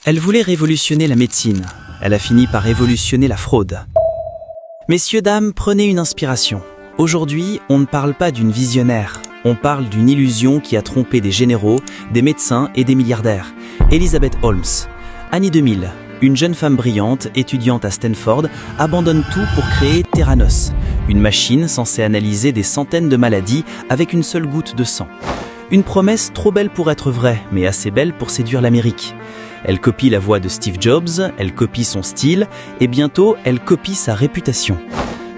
Elle voulait révolutionner la médecine. Elle a fini par révolutionner la fraude. Messieurs, dames, prenez une inspiration. Aujourd'hui, on ne parle pas d'une visionnaire. On parle d'une illusion qui a trompé des généraux, des médecins et des milliardaires. Elizabeth Holmes. Année 2000. Une jeune femme brillante, étudiante à Stanford, abandonne tout pour créer Theranos, une machine censée analyser des centaines de maladies avec une seule goutte de sang. Une promesse trop belle pour être vraie, mais assez belle pour séduire l'Amérique. Elle copie la voix de Steve Jobs, elle copie son style, et bientôt, elle copie sa réputation.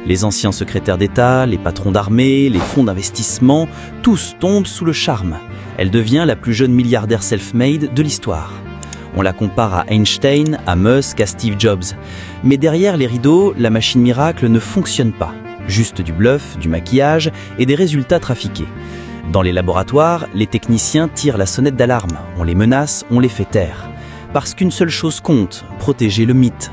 Les anciens secrétaires d'État, les patrons d'armée, les fonds d'investissement, tous tombent sous le charme. Elle devient la plus jeune milliardaire self-made de l'histoire. On la compare à Einstein, à Musk, à Steve Jobs. Mais derrière les rideaux, la machine miracle ne fonctionne pas. Juste du bluff, du maquillage et des résultats trafiqués. Dans les laboratoires, les techniciens tirent la sonnette d'alarme. On les menace, on les fait taire. Parce qu'une seule chose compte, protéger le mythe.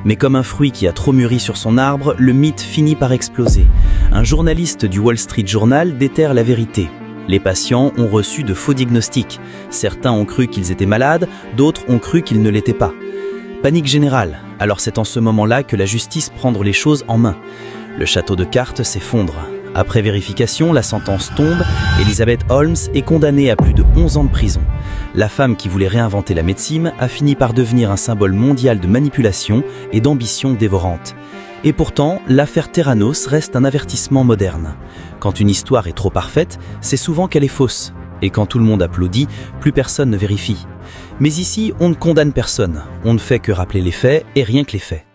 Mais comme un fruit qui a trop mûri sur son arbre, le mythe finit par exploser. Un journaliste du Wall Street Journal déterre la vérité. Les patients ont reçu de faux diagnostics. Certains ont cru qu'ils étaient malades, d'autres ont cru qu'ils ne l'étaient pas. Panique générale. Alors c'est en ce moment-là que la justice prend les choses en main. Le château de cartes s'effondre. Après vérification, la sentence tombe. Elizabeth Holmes est condamnée à plus de 11 ans de prison. La femme qui voulait réinventer la médecine a fini par devenir un symbole mondial de manipulation et d'ambition dévorante. Et pourtant, l'affaire Theranos reste un avertissement moderne. Quand une histoire est trop parfaite, c'est souvent qu'elle est fausse. Et quand tout le monde applaudit, plus personne ne vérifie. Mais ici, on ne condamne personne. On ne fait que rappeler les faits et rien que les faits.